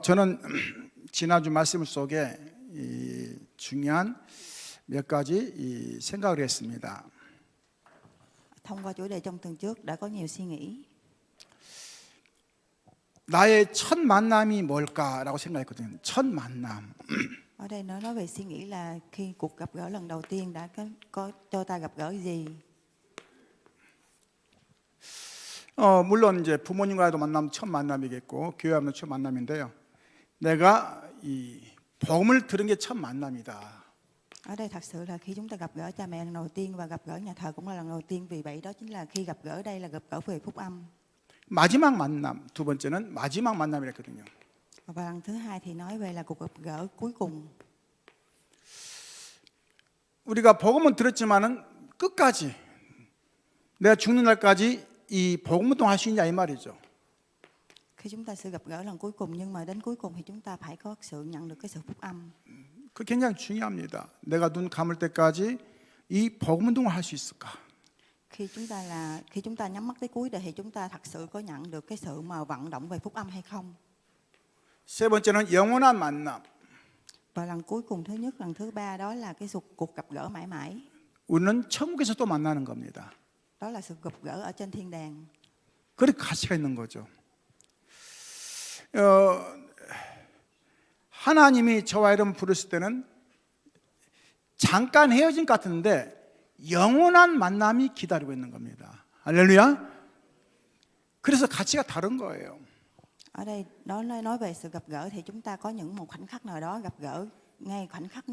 저는 지난주 말씀 속에 중요한 몇 가지 생각을 했습니다. Thông qua chủ đề trong tuần trước đã có nhiều suy nghĩ. 나의 첫 만남이 뭘까라고 생각했거든요. 첫 만남. Ở đây nó nói về suy nghĩ là khi cuộc gặp gỡ lần đầu tiên đã có cho ta gặp gỡ gì. 물론 이제 부모님과도 만남 첫 만남이겠고 교회하면 첫 만남인데요. 내가 이 복음을 들은 게 첫 만남이다. Ở đây thật sự là khi chúng ta gặp gỡ cha mẹ lần đầu tiên và gặp gỡ nhà thờ cũng là lần đầu tiên, vì vậy đó chính là khi gặp gỡ đây là gặp gỡ về phúc âm. 마지막 만남, 두 번째는 마지막 만남이랬거든요. Và lần thứ hai thì nói về là cuộc gặp gỡ cuối cùng. 우리가 복음은 들었지만은 끝까지 내가 죽는 날까지 이 복음 운동 할 수 있냐 이 말이죠. Khi chúng ta sẽ gặp gỡ lần cuối cùng, nhưng mà đến cuối cùng thì chúng ta phải có sự nhận được cái sự phúc âm. 그 굉장히 중요합니다. 내가 눈 감을 때까지 이 복음 운동을 할 수 있을까? Khi chúng ta nhắm mắt tới cuối đời thì chúng ta thật sự có nhận được cái sự mà vận động về phúc âm hay không? 세 번째는 영원한 만남. Và lần cuối cùng thứ nhất, lần thứ ba đó là cái cuộc gặp gỡ mãi mãi. 우리는 천국에서 또 만나는 겁니다. Đó là sự gặp gỡ ở trên thiên đàng. 그렇게 가치가 있는 거죠. 하나님이 저와 여러분 부르실 때는 잠깐 헤어진 것 같은데 영원한 만남이 기다리고 있는 겁니다. 할렐루야. 그래서 가치가 다른 거예요. Ở đây nó nói về sự gặp gỡ thì chúng ta có những một khoảnh khắc nào đó gặp gỡ ngay khoảnh khắc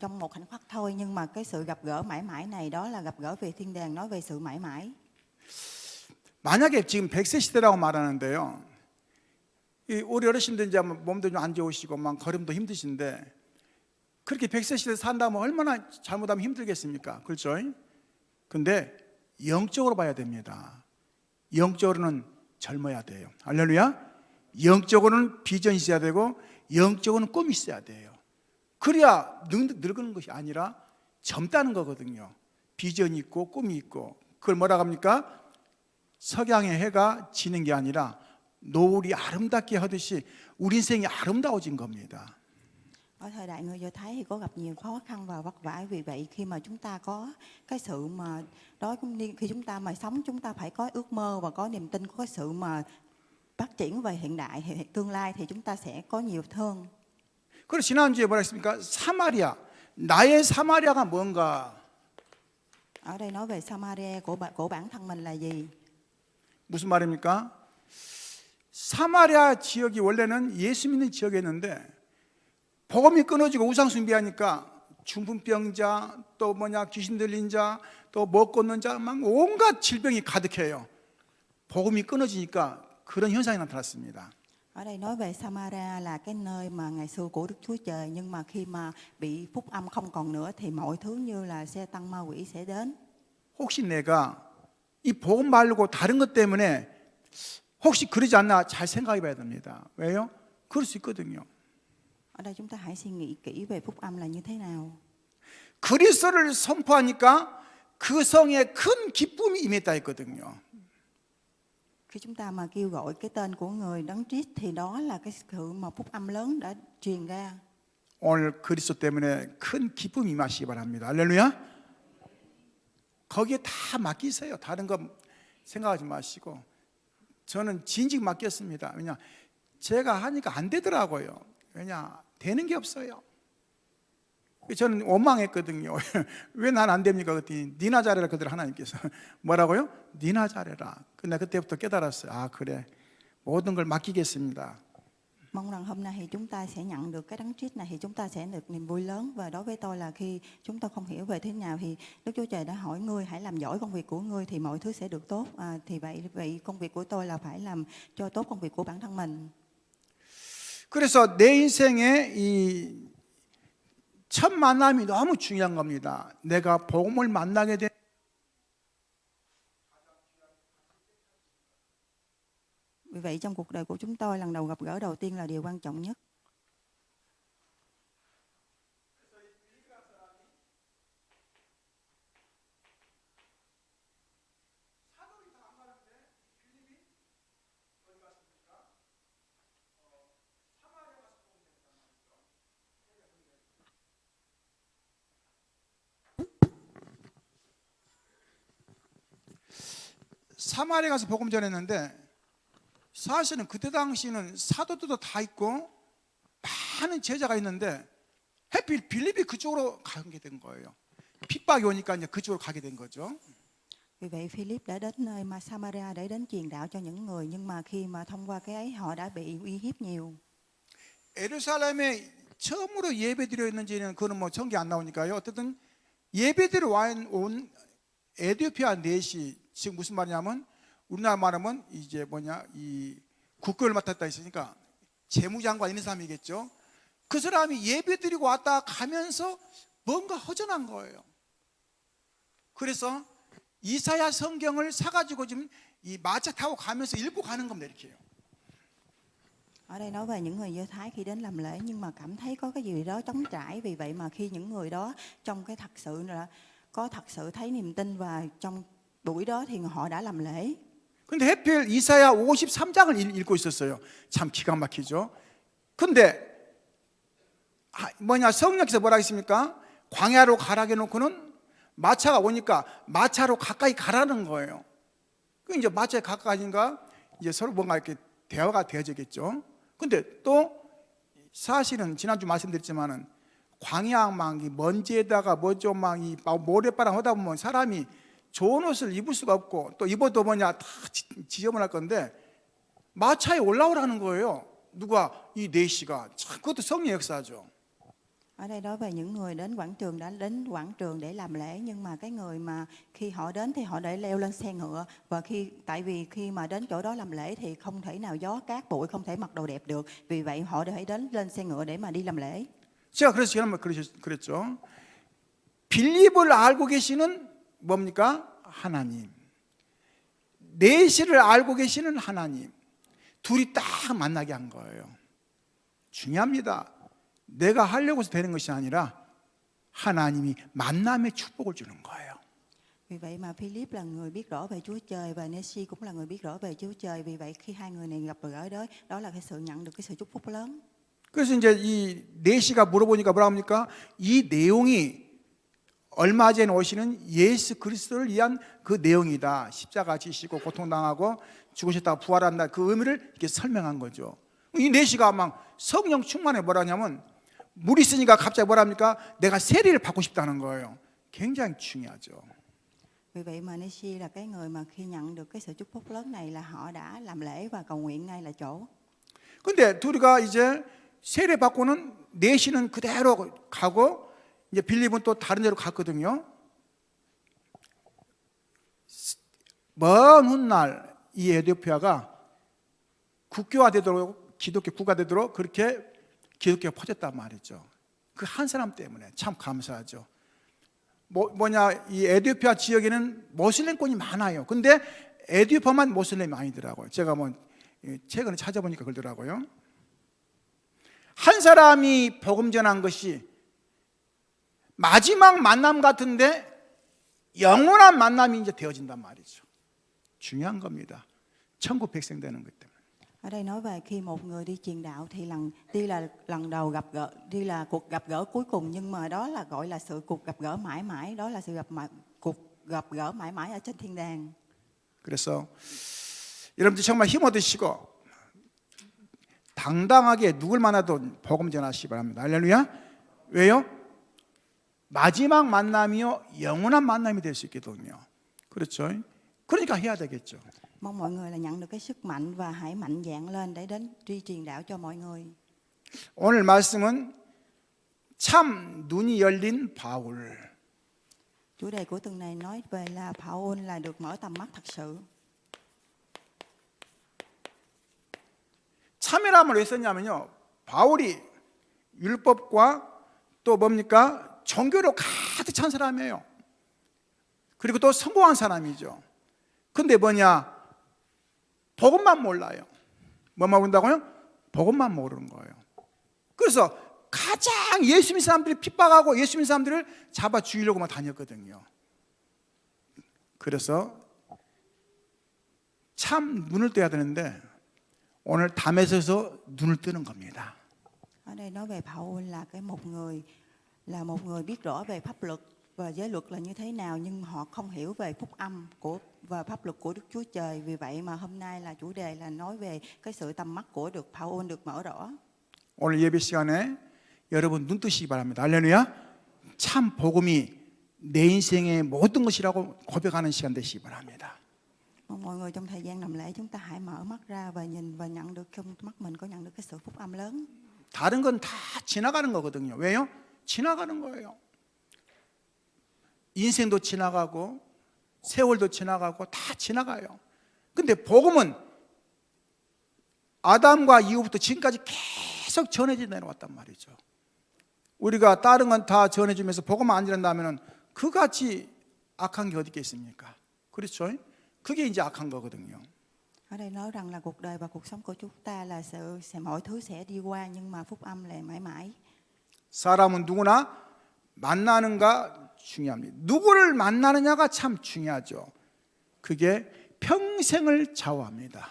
trong một khoảnh khắc thôi, nhưng mà cái sự gặp gỡ mãi mãi này đó là gặp gỡ về thiên đàng, nói về sự mãi mãi. 만약에 지금 100세 시대라고 말하는데요. 우리 어르신들 이제 몸도 좀 안 좋으시고 막 걸음도 힘드신데 그렇게 100세 시대 산다면 얼마나 잘못하면 힘들겠습니까? 그렇죠? 근데 영적으로 봐야 됩니다. 영적으로는 젊어야 돼요. 할렐루야. 영적으로는 비전이 있어야 되고 영적으로는 꿈이 있어야 돼요. 그래야 늙는 것이 아니라 젊다는 거거든요. 비전이 있고 꿈이 있고. 그걸 뭐라고 합니까? 석양의 해가 지는 게 아니라 노을이 아름답게 하듯이 우리 인생이 아름다워진 겁니다. Ở thời đại người Do Thái thì có gặp nhiều khó khăn và vất vả, vì vậy khi mà chúng ta có cái sự mà đó, khi chúng ta mà sống chúng ta phải có ước mơ và có niềm tin, có sự mà phát triển về hiện đại tương lai thì chúng ta sẽ có nhiều thương. 그리고 지난주에 뭐라 했습니까? 사마리아. 나의 사마리아가 뭔가? Ở đây nói về Samaria của bản thân mình là gì? 무슨 말입니까? 사마리아 지역이 원래는 예수 믿는 지역이었는데 복음이 끊어지고 우상 숭배하니까 중풍병자, 또 귀신 들린 자, 또 먹고 없는 자, 막 온갖 질병이 가득해요. 복음이 끊어지니까 그런 현상이 나타났습니다. Ở đây nói về Samaria là cái nơi mà ngày xưa của Đức Chúa Trời, nhưng mà khi mà bị phúc âm không còn nữa thì mọi thứ như là xe tăng ma quỷ sẽ đến. 혹시 내가 이 복음 말고 다른 것 때문에 혹시 그러지 않나 잘 생각해 봐야 됩니다. 왜요? 그럴 수 있거든요. Ở đây chúng ta hãy suy nghĩ kỹ về phúc âm là như thế nào. 그리스도를 선포하니까 그 성에 큰 기쁨이 임했다 했거든요. Khi chúng ta mà kêu gọi cái tên của người Đấng Christ thì đó là cái sự mà phúc âm lớn đã truyền ra. 오늘 그리스도 때문에 큰 기쁨이 임하시기 바랍니다. 할렐루야. 거기에 다 맡기세요. 다른 거 생각하지 마시고. 저는 진즉 맡겼습니다. 왜냐, 제가 하니까 안 되더라고요. 왜냐, 되는 게 없어요. 저는 원망했거든요. 왜 난 안 됩니까? 그랬더니 니나 잘해라 그들 하나님께서. 뭐라고요? 니나 잘해라. 근데 그때부터 깨달았어요. 아, 그래, 모든 걸 맡기겠습니다. Mong rằng hôm nay thì chúng ta sẽ nhận được cái Đấng Christ này thì chúng ta sẽ được niềm vui lớn. Và đối với tôi là khi chúng ta không hiểu về thế nào thì Đức Chúa Trời đã hỏi ngươi hãy làm giỏi công việc của ngươi thì mọi thứ sẽ được tốt. Thì vậy công việc của tôi là phải làm cho tốt công việc của bản thân mình. 그래서 내 인생의 이 첫 만남이 너무 중요한 겁니다. 내가 복음을 만나게 된 Vì vậy trong cuộc đời của chúng tôi, lần đầu gặp gỡ đầu tiên là điều quan trọng nhất. 사마리아 가서 복음 전했는데 사실은 그때 당시는 사도들도 다 있고 많은 제자가 있는데 하필 빌립이 그쪽으로 가게 된 거예요. 핍박이 오니까 이제 그쪽으로 가게 된 거죠. Vì vậy Philip đã đến nơi mà Samaria để đến truyền đạo cho những người, nhưng mà khi mà thông qua cái ấy họ đã bị uy hiếp nhiều. 예루살렘에 처음으로 예배드렸는지는 그거는 뭐 전개 안 나오니까요. 어쨌든 예배드려 온 에티오피아 넷이 지금 무슨 말이냐면 우리나라 말하면 이제 이 국교를 맡았다 했으니까 재무장관 이런 사람이겠죠. 그 사람이 예배드리고 왔다 가면서 뭔가 허전한 거예요. 그래서 이사야 성경을 사가지고 지금 이 마차 타고 가면서 읽고 가는 겁니다. 이렇게요. Ở đây nói về những người Do Thái khi đến làm lễ nhưng mà cảm thấy có cái gì đó trống trải, vì vậy mà khi những người đó trong cái thật sự thấy niềm tin và trong buổi đó thì họ đã làm lễ. 근데 하필 이사야 53장을 읽고 있었어요. 참 기가 막히죠. 근데 성령께서 뭐라 했습니까? 광야로 가라게 놓고는 마차가 오니까 마차로 가까이 가라는 거예요. 그 이제 마차에 가까이니까 이제 서로 뭔가 이렇게 대화가 되어지겠죠. 근데 또 사실은 지난주 말씀드렸지만은 광야 막 먼지에다가 뭐죠 막 이 모래바람 하다 보면 사람이 좋은 옷을 입을 수가 없고 또 입어도 다 지저분할 건데 마차에 올라오라는 거예요. 누가 이 4시가 참 그것도 성령의 역사죠. Ở đây nói về những người đến quảng trường, đã đến quảng trường để làm lễ, nhưng mà cái người mà khi họ đến thì họ để leo lên xe ngựa, và tại vì khi mà đến chỗ đó làm lễ thì không thể nào gió cát bụi, không thể mặc đồ đẹp được, vì vậy họ phải đến lên xe ngựa để mà đi làm lễ. 제가 그래서 지난번 그랬죠. 빌립을 알고 계시는 뭡니까? 하나님. 내시를 알고 계시는 하나님. 둘이 딱 만나게 한 거예요. 중요합니다. 내가 하려고 해서 되는 것이 아니라 하나님이 만남의 축복을 주는 거예요. Vì vậy mà Philip là người biết rõ về Chúa Trời và Nesi cũng là người biết rõ về Chúa Trời. Vì vậy khi hai người này gặp gỡ đó là cái sự nhận được cái sự chúc phúc lớn. 그래서 이제 이 네시가 물어보니까 뭐라 합니까? 이 내용이 얼마 전에 오시는 예수 그리스도를 위한 그 내용이다. 십자가 지시고 고통당하고 죽으셨다가 부활한다. 그 의미를 이렇게 설명한 거죠. 이 네시가 막 성령 충만에 뭐라냐면 물 있으니까 갑자기 뭐라 합니까? 내가 세례를 받고 싶다는 거예요. 굉장히 중요하죠. Vì vậy mà Nesi là cái người mà khi nhận được cái sự chúc phúc lớn này là họ đã làm lễ và cầu nguyện ngay là chỗ. 근데 둘이가 이제 세례 받고는 네시는 그대로 가고 이제 빌립은 또 다른 데로 갔거든요. 먼 훗날 이 에티오피아가 국교화되도록 기독교 국가되도록 그렇게 기독교가 퍼졌단 말이죠. 그 한 사람 때문에 참 감사하죠. 이 에티오피아 지역에는 모슬렘권이 많아요. 근데 에티오피아만 모슬렘이 아니더라고요. 제가 최근에 찾아보니까 그러더라고요. 한 사람이 복음 전한 것이 마지막 만남 같은데 영원한 만남이 이제 되어진단 말이죠. 중요한 겁니다. 천국 백성 되는 것 때문에. Ở đây nói về khi một người đi truyền đạo thì tuy là lần đầu gặp gỡ, tuy là cuộc gặp gỡ cuối cùng, nhưng mà đó là gọi là cuộc gặp gỡ mãi mãi, đó là cuộc gặp gỡ mãi mãi ở trên thiên đàng. 그래서 여러분들 정말 힘 얻으시고 당당하게 누굴 만나도 복음 전하시기 바랍니다. 할렐루야. 왜요? 마지막 만남이요 영원한 만남이 될 수 있거든요. 그렇죠? 그러니까 해야 되겠죠. Mong mọi người là nhận được cái sức mạnh và hãy mạnh dạn lên để đến truyền đạo cho mọi người. 오늘 말씀은 참 눈이 열린 바울. Chủ đề của tuần này nói về là Phaolô là được mở tầm mắt thật sự. 참이람을 왜 썼냐면요. 바울이 율법과 또 뭡니까? 종교로 가득 찬 사람이에요. 그리고 또 성공한 사람이죠. 근데 복음만 몰라요. 뭐만 본다고요? 복음만 모르는 거예요. 그래서 가장 예수 믿는 사람들이 핍박하고 예수 믿는 사람들을 잡아 죽이려고만 다녔거든요. 그래서 참 눈을 떠야 되는데 오늘 담에서서 눈을 뜨는 겁니다. Ở đây nói về Phaolô là một người biết rõ về pháp luật và giới luật là như thế nào, nhưng họ không hiểu về phúc âm của và pháp luật của Đức Chúa Trời. Vì vậy mà hôm nay là chủ đề là nói về cái sự tầm mắt của được Phao-ôn được mở rõ. 오늘 예배 시간에 여러분 눈 뜨시기 바랍니다. 할렐루야. 참 복음이 내 인생의 모든 것이라고 고백하는 시간 되시기 바랍니다. Mong mọi người trong thời gian làm lễ chúng ta hãy mở mắt ra và nhìn và nhận được trong mắt mình có nhận được cái sự phúc âm lớn. 다른 건 다 지나가는 거거든요. 왜요? 지나가는 거예요. 인생도 지나가고 세월도 지나가고 다 지나가요. 근데 복음은 아담과 이후부터 지금까지 계속 전해져 내려왔단 말이죠. 우리가 다른 건 다 전해주면서 복음 안 전한다면 그같이 악한 게 어디 있겠습니까? 그렇죠? 그게 이제 악한 거거든요. Ở đây nói rằng là cuộc đời và cuộc sống của chúng ta là mọi thứ sẽ đi qua nhưng mà phúc âm là mãi mãi. 사람은 누구나 만나는가 중요합니다. 누구를 만나느냐가 참 중요하죠. 그게 평생을 좌우합니다.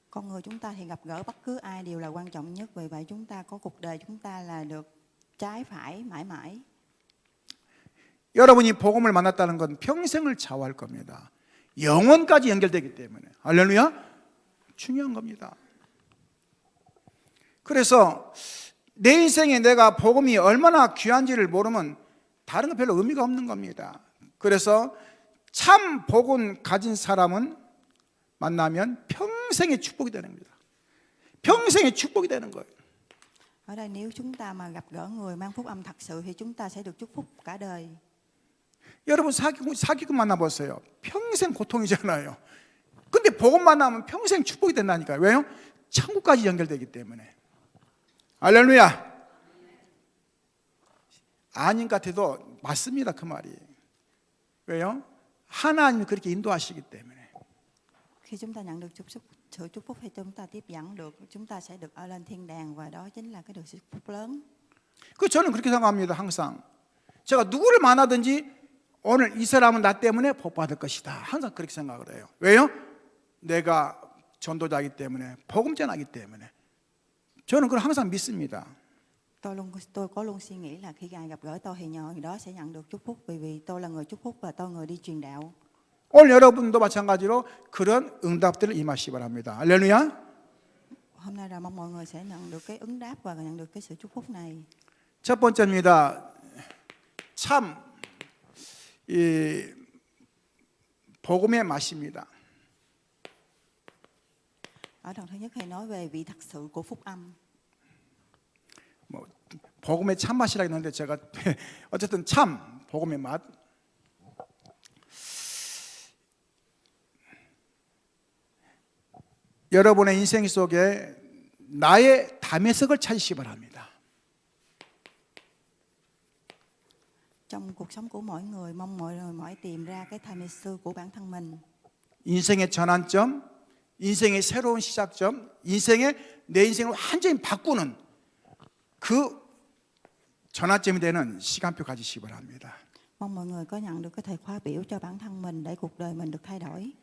Con người chúng ta thì gặp gỡ bất cứ ai đều là quan trọng nhất. Vì vậy chúng ta có cuộc đời chúng ta là được trái phải mãi mãi. 여러분이 복음을 만났다는 건 평생을 좌우할 겁니다. 영원까지 연결되기 때문에. 할렐루야. 중요한 겁니다. 그래서 내 인생에 내가 복음이 얼마나 귀한지를 모르면 다른 건 별로 의미가 없는 겁니다. 그래서 참 복음 가진 사람은 만나면 평생의 축복이 되는 겁니다. 평생의 축복이 되는 거예요. Ở đây nếu chúng ta mà gặp gỡ người mang phúc âm thật sự thì chúng ta sẽ được chúc phúc cả đời. 여러분 사기꾼 만나보세요. 평생 고통이잖아요. 근데 복음 만나면 평생 축복이 된다니까요. 왜요? 천국까지 연결되기 때문에. 할렐루야. 아닌 것 같아도 맞습니다. 그 말이. 왜요? 하나님이 그렇게 인도하시기 때문에. Khi chúng ta nhận được sự chúc phúc thì chúng ta tiếp dẫn được, chúng ta sẽ được ở lên thiên đàng và đó chính là cái được sự phúc lớn. 그 저는 그렇게 생각합니다. 항상 제가 누구를 만나든지 오늘 이 사람은 나 때문에 복 받을 것이다. 항상 그렇게 생각을 해요. 왜요? 내가 전도자이기 때문에 복음 전하기 때문에 저는 그걸 항상 믿습니다. Tôi có luôn suy nghĩ là khi ai gặp gỡ tôi thì nhờ người đó sẽ nhận được chúc phúc vì tôi là người chúc phúc và tôi là người đi truyền đạo. 오늘 여러분도 마찬가지로 그런 응답들을 임하시기 바랍니다. 할렐루야. Hôm nay là mong mọi người sẽ nhận được cái ứng đáp và nhận được cái sự chúc phúc này. 첫 번째입니다. 참 이 복음의 맛입니다. Ở đoạn thứ nhất thầy nói về vị thật sự của phúc âm. 뭐 복음의 참 맛이라고 했는데 제가 어쨌든 참 복음의 맛. 여러분의 인생 속에 나의 담에석을 찾으시기 바랍니다. Trong cuộc sống của mỗi người mong mọi người mỏi tìm ra cái tham sư của bản thân mình. 인생의 전환점, 인생의 새로운 시작점, 내 인생을 완전히 바꾸는 그 전환점이 되는 시간표 가지시기 바랍니다. Mong mọi người có nhận được cái thời khóa biểu cho bản thân mình để cuộc đời mình được thay đổi.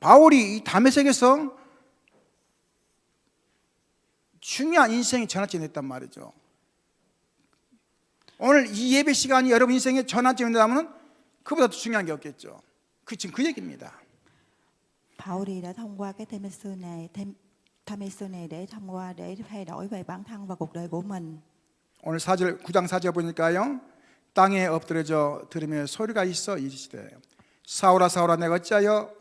바울이 이 담에색에서 중요한 인생의 전환점이 됐단 말이죠. 오늘 이 예배 시간이 여러분 인생의 전환점이 된다면 그보다 더 중요한 게 없겠죠. 지금 그 얘기입니다. Pauli đã thông qua cái tham sư này để thông qua để thay đổi về bản thân và cuộc đời của mình. 오늘 9장 4절 보니까요. 땅에 엎드려져 들으며 소리가 있어 이르시되 사울아 사울아 내가 어찌하여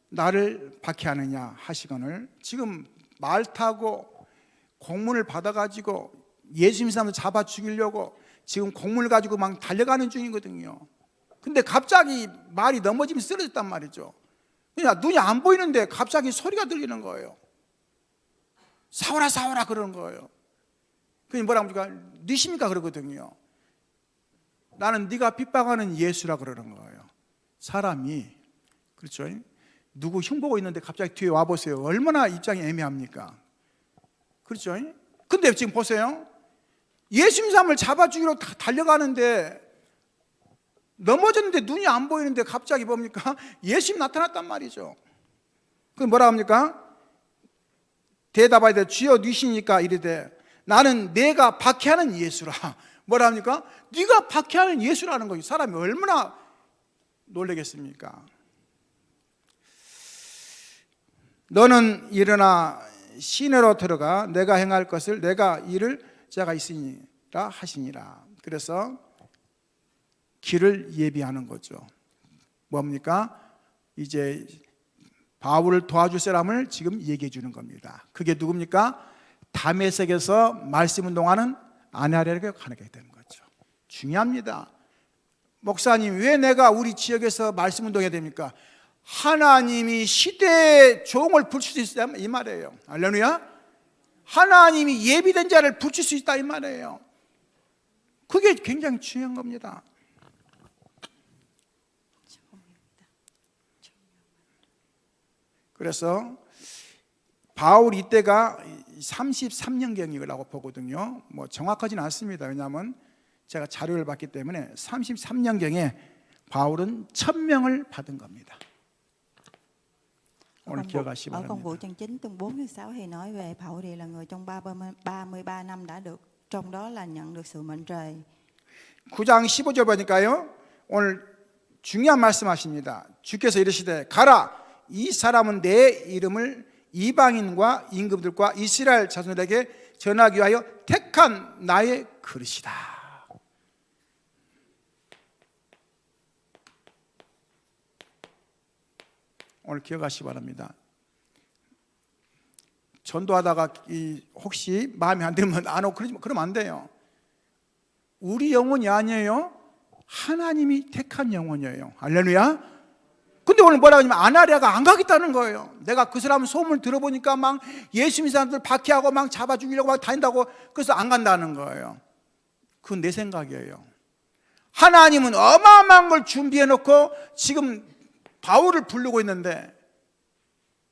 나를 박해하느냐 하시거늘 지금 말 타고 공문을 받아가지고 예수님 사람을 잡아 죽이려고 지금 공문을 가지고 막 달려가는 중이거든요. 근데 갑자기 말이 넘어지면 쓰러졌단 말이죠. 그냥 눈이 안 보이는데 갑자기 소리가 들리는 거예요. 사울아 사울아 그러는 거예요. 그게 뭐라고 합니까? 니십니까 그러거든요. 나는 네가 핍박하는 예수라 그러는 거예요. 사람이 그렇죠? 누구 흉보고 있는데 갑자기 뒤에 와보세요. 얼마나 입장이 애매합니까? 그렇죠? 근데 지금 보세요. 예수님 사람을 잡아 죽이러 달려가는데 넘어졌는데 눈이 안 보이는데 갑자기 뭡니까? 예수님 나타났단 말이죠. 그럼 뭐라 합니까? 대답하야 돼. 주여 니시니까 이르되 나는 내가 박해하는 예수라. 뭐라 합니까? 네가 박해하는 예수라는 거예요. 사람이 얼마나 놀라겠습니까? 너는 일어나 시내로 들어가 내가 행할 것을 내가 이를 자가 있으니라 하시니라. 그래서 길을 예비하는 거죠. 뭡니까? 이제 바울을 도와줄 사람을 지금 얘기해 주는 겁니다. 그게 누굽니까? 다메섹에서 말씀 운동하는 아나니아에게 가게 되는 거죠. 중요합니다. 목사님, 왜 내가 우리 지역에서 말씀 운동해야 됩니까? 하나님이 시대의 종을 붙일 수 있다 이 말이에요. 할렐루야. 하나님이 예비된 자를 붙일 수 있다 이 말이에요. 그게 굉장히 중요한 겁니다. 그래서 바울 이때가 33년경이라고 보거든요. 뭐 정확하지는 않습니다. 왜냐하면 제가 자료를 봤기 때문에 33년경에 바울은 1000명을 받은 겁니다. 오늘 기억하시기 Ở công 바랍니다. vụ chương 9 chương 4 thứ 6 thì nói về Phao-ri là người trong 33 năm đã được, trong đó là nhận được sự mệnh trời. 9장 15절 보니까요. 오늘 중요한 말씀하십니다. 주께서 이르시되 가라 이 사람은 내 이름을 이방인과 임금들과 이스라엘 자손들에게 전하기 위하여 택한 나의 그릇이다. 오늘 기억하시기 바랍니다. 전도하다가 혹시 마음에 안 들면 안 오고 그러면 안 돼요. 우리 영혼이 아니에요. 하나님이 택한 영혼이에요. 할렐루야. 근데 오늘 뭐라고 하냐면 아나리아가 안 가겠다는 거예요. 내가 그 사람 소문을 들어보니까 막 예수 믿는 사람들 박해하고 막 잡아 죽이려고 막 다닌다고, 그래서 안 간다는 거예요. 그건 내 생각이에요. 하나님은 어마어마한 걸 준비해 놓고 지금 바울을 부르고 있는데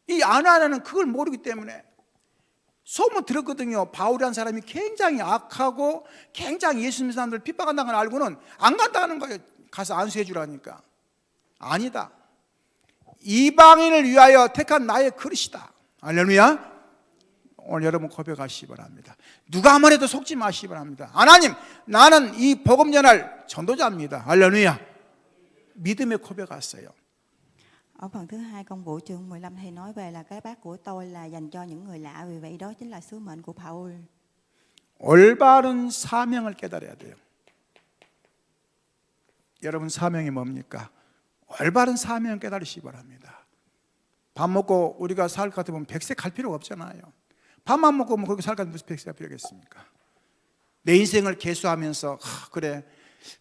이 아나니아는 그걸 모르기 때문에 소문 들었거든요. 바울이라는 사람이 굉장히 악하고 굉장히 예수 믿는 사람들 핍박한다는 걸 알고는 안 간다는 거예요. 가서 안수해 주라니까. 아니다. 이방인을 위하여 택한 나의 그릇이다. 할렐루야. 오늘 여러분 고백하시기 바랍니다. 누가 아무래도 속지 마시기 바랍니다. 하나님, 나는 이 복음 전할 전도자입니다. 할렐루야. 믿음의 고백하세요. Ở phần thứ 2 công vụ chương 15 thì nói về là cái bát của tôi là dành cho những người lạ, vì vậy đó chính là sứ mệnh của Paul. 올바른 사명을 깨달아야 돼요. 여러분 사명이 뭡니까? 올바른 사명을 깨달으시기 바랍니다. 밥 먹고 우리가 살 것 같으면 백세 갈 필요가 없잖아요. 밥만 먹고 뭐 그렇게 살 것 같으면 무슨 백세 갈 필요겠습니까? 내 인생을 계수하면서 그래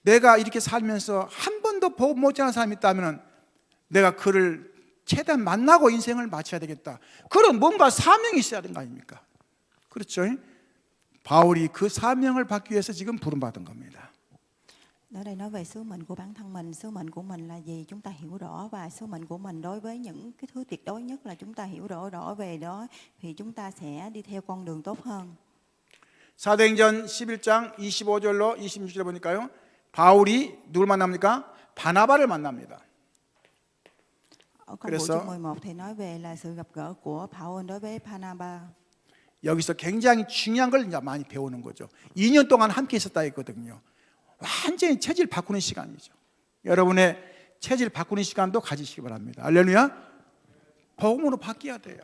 내가 이렇게 살면서 한 번도 복 못 지는 사람이 있다면 내가 그를 최대한 만나고 인생을 마쳐야 되겠다. 그런 뭔가 사명이 있어야 되는 거 아닙니까? 그렇죠? 바울이 그 사명을 받기 위해서 지금 부름받은 겁니다. Ở đây nói về sứ mệnh của bản thân mình. Sứ mệnh của mình là gì chúng ta hiểu rõ, và sứ mệnh của mình đối với những cái thứ tuyệt đối nhất là chúng ta hiểu rõ về đó, thì chúng ta sẽ đi theo con đường tốt hơn. 사도행전 11장 25절로 26절에 보니까요. 바울이 누굴 만납니까? 바나바를 만납니다. Ở công vụ chương 11 thì nói về là sự gặp gỡ của Paul đối với Barnabas. 여기서 굉장히 중요한 걸 이제 많이 배우는 거죠. 2년 동안 함께 있었다 했거든요. 완전히 체질 바꾸는 시간이죠. 여러분의 체질 바꾸는 시간도 가지시기 바랍니다. 할렐루야. 복음으로 바뀌어야 돼요.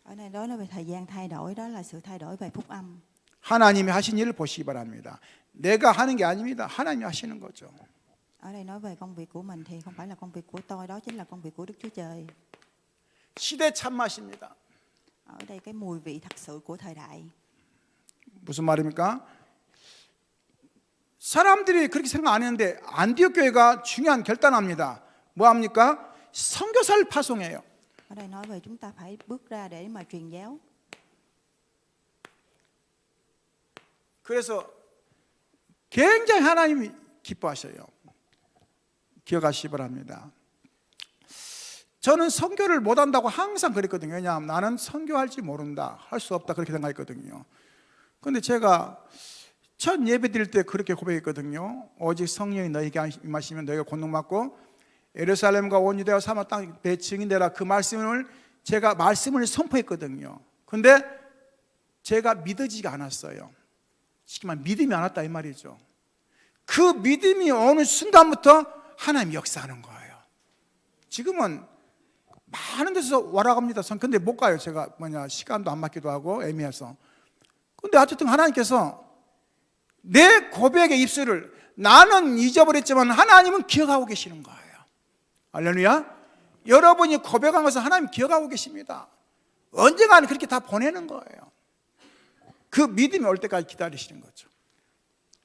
Ở đây đó nói về thời gian thay đổi, đó là sự thay đổi về phúc âm. 하나님이 하신 일을 보시기 바랍니다. 내가 하는 게 아닙니다. 하나님이 하시는 거죠. Ở đây nói về công việc của mình thì không phải là công việc của tôi, đó chính là công việc của Đức Chúa Trời. 시대 참맛입니다. Ở đây cái mùi vị thật sự của thời đại. 무슨 말입니까? 사람들이 그렇게 생각 안 했는데 안디옥 교회가 중요한 결단합니다. 뭐 합니까? 선교사를 파송해요. Ở đây nói về chúng ta phải bước ra để mà truyền giáo. 그래서 굉장히 하나님이 기뻐하셔요. 기억하시기 바랍니다. 저는 선교를 못한다고 항상 그랬거든요. 왜냐하면 나는 선교할지 모른다, 할 수 없다 그렇게 생각했거든요. 그런데 제가 첫 예배 드릴 때 그렇게 고백했거든요. 오직 성령이 너에게 임하시면 너희가 권능받고 예루살렘과 온 유대와 사마리아 땅 내 증인되라, 그 말씀을 제가 말씀을 선포했거든요. 근데 제가 믿어지지가 않았어요. 쉽게 말하면 믿음이 안 왔다 이 말이죠. 그 믿음이 어느 순간부터 하나님 역사하는 거예요. 지금은 많은 데서 와라고 합니다. 근데 못 가요. 제가 시간도 안 맞기도 하고 애매해서. 근데 어쨌든 하나님께서 내 고백의 입술을 나는 잊어버렸지만 하나님은 기억하고 계시는 거예요. 할렐루야. 여러분이 고백한 것을 하나님 기억하고 계십니다. 언젠가는 그렇게 다 보내는 거예요. 그 믿음이 올 때까지 기다리시는 거죠.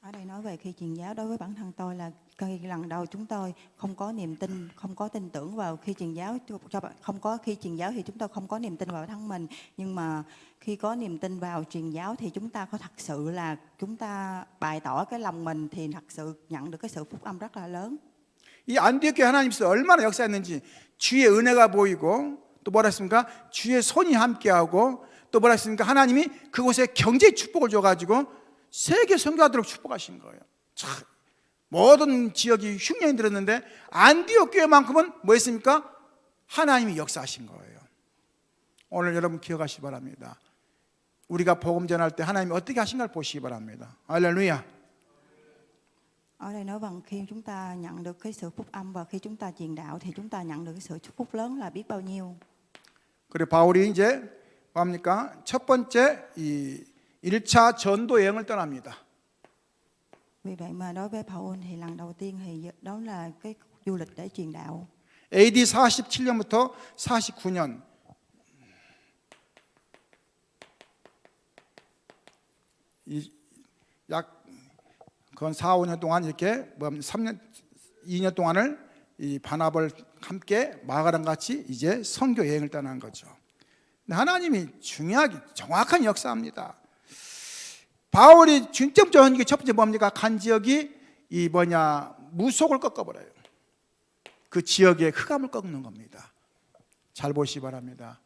Ở đây nói về khi truyền giáo đối với bản thân tôi là khi lần đầu chúng tôi không có niềm tin, không có tin tưởng vào khi truyền giáo không có khi truyền giáo thì chúng tôi không có niềm tin vào bản thân mình, nhưng mà khi có niềm tin vào truyền giáo thì chúng ta có thật sự là chúng ta bày tỏ cái lòng mình thì thật sự nhận được cái sự phúc âm rất là lớn. 이 안디옥 교회 하나님께서 얼마나 역사했는지 주의 은혜가 보이고 또 뭐라 했습니까? 주의 손이 함께하고 또 뭐라 했습니까? 하나님이 그곳에 경제 축복을 줘가지고 세계 선교하도록 축복하신 거예요. 참, 모든 지역이 흉년이 들었는데 안디옥 교회만큼은 뭐 했습니까? 하나님이 역사하신 거예요. 오늘 여러분 기억하시기 바랍니다. 우리가 복음 전할 때 하나님이 어떻게 하신가를 보시기 바랍니다. 할렐루야. Ở đây nói bằng khi chúng ta nhận được cái sự phúc âm và khi chúng ta truyền đạo thì chúng ta nhận được cái sự chúc phúc lớn là biết bao nhiêu. 그리고 바울이 이제 뭡니까? 첫 번째 이 1차 전도 여행을 떠납니다. Vì vậy mà đối với Paul thì lần đầu tiên thì đó là cái du lịch để truyền đạo. AD 47년부터 49년 약 그건 4, 5년 동안 이렇게 3년, 2년 동안을 이 바나바를 함께 마가랑 같이 이제 선교 여행을 떠난 거죠. 근데 하나님이 중요하게 정확한 역사합니다. 바울이 중점적인 게 첫 번째 뭡니까? 간 지역이 이 무속을 꺾어버려요. 그 지역의 흑암을 꺾는 겁니다. 잘 보시기 바랍니다.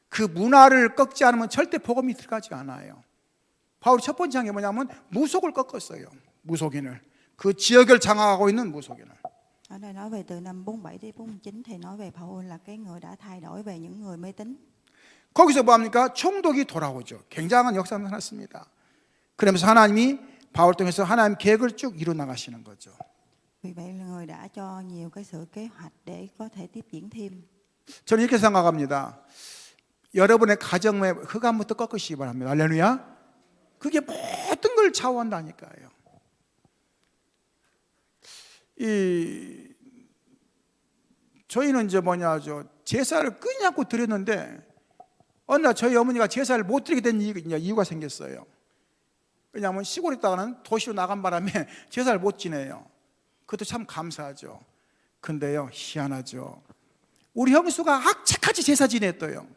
그 문화를 꺾지 않으면 절대 복음이 들어가지 않아요. 바울이 첫 번째 한 게 뭐냐면 무속을 꺾었어요. 무속인을. 그 지역을 장악하고 있는 무속인을. Ở đây nói về từ năm 47 đến 49 thì nói về Paul là cái người đã thay đổi về những người mê tín. 거기서 뭐합니까? 총독이 돌아오죠. 굉장한 역사가 나타났습니다. 그러면서 하나님이 바울 통해서 하나님 계획을 쭉 이루 나가시는 거죠. Vì vậy là người đã cho nhiều cái sự kế hoạch để có thể tiếp diễn thêm. 저는 이렇게 생각합니다. 여러분의 가정의 흑암부터 꺾으시기 바랍니다. 할렐루야. 그게 모든 걸 좌우한다니까요. 저희는 이제 제사를 끊이않고 드렸는데 어느 날 저희 어머니가 제사를 못 드리게 된 이유가 생겼어요. 왜냐하면 시골에 있다가는 도시로 나간 바람에 제사를 못 지내요. 그것도 참 감사하죠. 근데요, 희한하죠. 우리 형수가 악착같이 제사 지냈어요.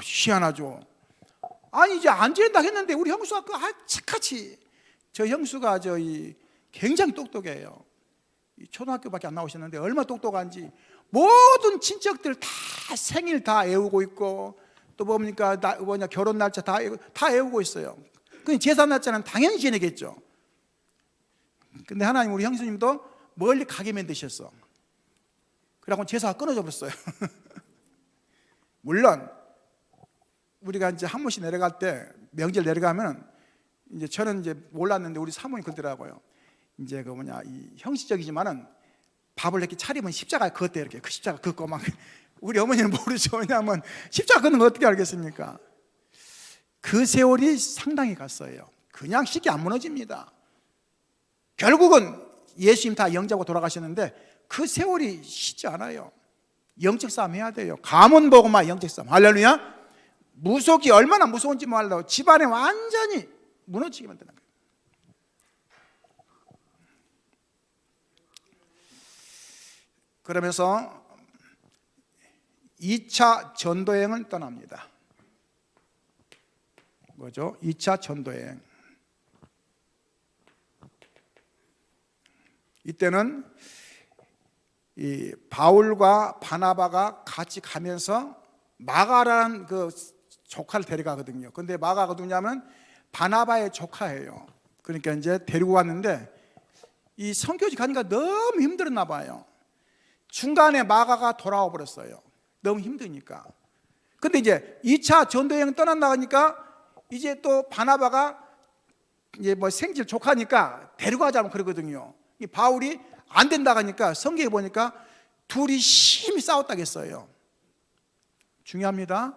희한하죠. 아니 이제 안 지낸다 했는데 우리 형수가 그 악착같이. 저 형수가 굉장히 똑똑해요. 초등학교밖에 안 나오셨는데 얼마나 똑똑한지 모든 친척들 다 생일 다 외우고 있고 또 결혼 날짜 다 외우고 있어요. 그 제사 날짜는 당연히 지내겠죠. 근데 하나님 우리 형수님도 멀리 가게 만드셨어. 그래갖고 제사가 끊어져 버렸어요. 물론 우리가 이제 한 번씩 내려갈 때 명절 내려가면 이제 저는 이제 몰랐는데 우리 사모님 그러더라고요. 이제 이 형식적이지만은 밥을 이렇게 차리면 십자가 그었대 이렇게 그 십자가 긋고 막 우리 어머니는 모르죠. 왜냐하면 십자가 긋는 거 어떻게 알겠습니까? 그 세월이 상당히 갔어요. 그냥 쉽게 안 무너집니다. 결국은 예수님 다 영접하고 돌아가셨는데 그 세월이 쉽지 않아요. 영적 싸움 해야 돼요. 가문 보고만 영적 싸움. 할렐루야. 무속이 얼마나 무서운지 몰라도 집안에 완전히 무너지게 만드는 거예요. 그러면서 2차 전도여행을 떠납니다. 뭐죠? 2차 전도여행. 이때는 이 바울과 바나바가 같이 가면서 마가라는 그 조카를 데려가거든요. 근데 마가가 누구냐면 바나바의 조카예요. 그러니까 이제 데리고 왔는데 이 선교지 가니까 너무 힘들었나 봐요. 중간에 마가가 돌아와 버렸어요. 너무 힘드니까. 근데 이제 2차 전도여행 떠난 나가니까 이제 또 바나바가 이제 생질 조카니까 데리고 가자고 그러거든요. 이 바울이 안 된다 하니까 성경에 보니까 둘이 심히 싸웠다겠어요. 중요합니다.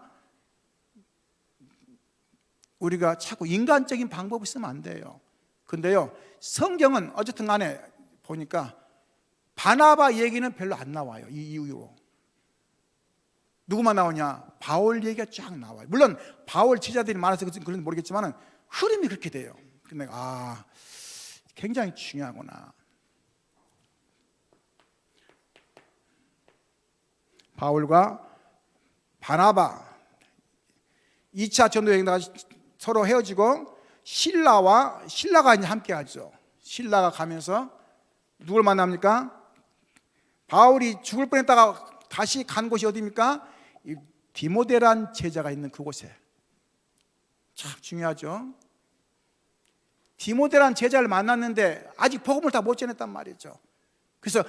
우리가 자꾸 인간적인 방법을 쓰면 안 돼요. 근데요, 성경은 어쨌든 간에 보니까 바나바 얘기는 별로 안 나와요. 이 이후로. 누구만 나오냐? 바울 얘기가 쫙 나와요. 물론 바울 제자들이 많아서 그런지 모르겠지만 흐름이 그렇게 돼요. 근데 굉장히 중요하구나. 바울과 바나바 2차 전도 여행 나가 서로 헤어지고 신라가 이제 함께 하죠. 신라가 가면서 누굴 만납니까? 바울이 죽을 뻔했다가 다시 간 곳이 어디입니까? 이 디모데란 제자가 있는 그곳에. 참 중요하죠. 디모데란 제자를 만났는데 아직 복음을 다 못 전했단 말이죠. 그래서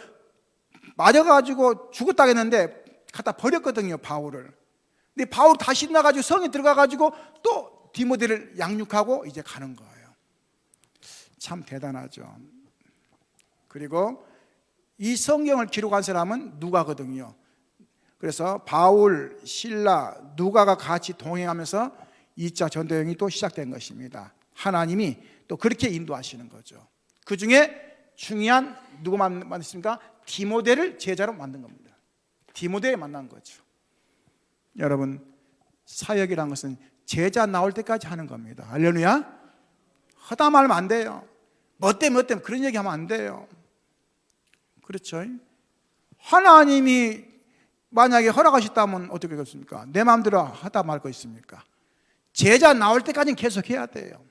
맞아가지고 죽었다 했는데 갖다 버렸거든요, 바울을. 근데 바울 다시 나가지고 성에 들어가가지고 또 디모데를 양육하고 이제 가는 거예요. 참 대단하죠. 그리고 이 성경을 기록한 사람은 누가거든요. 그래서 바울, 실라, 누가가 같이 동행하면서 2차 전도여행이 또 시작된 것입니다. 하나님이 또 그렇게 인도하시는 거죠. 그 중에 중요한 누구 만났습니까? 디모데를 제자로 만든 겁니다. 디모데에 만난 거죠. 여러분, 사역이란 것은 제자 나올 때까지 하는 겁니다. 할렐루야. 허다 말하면 안 돼요. 뭐 때문에 그런 얘기 하면 안 돼요. 그렇죠? 하나님이 만약에 허락하셨다면 어떻게 하겠습니까? 내 마음대로 하다 말 거 있습니까? 제자 나올 때까지는 계속 해야 돼요.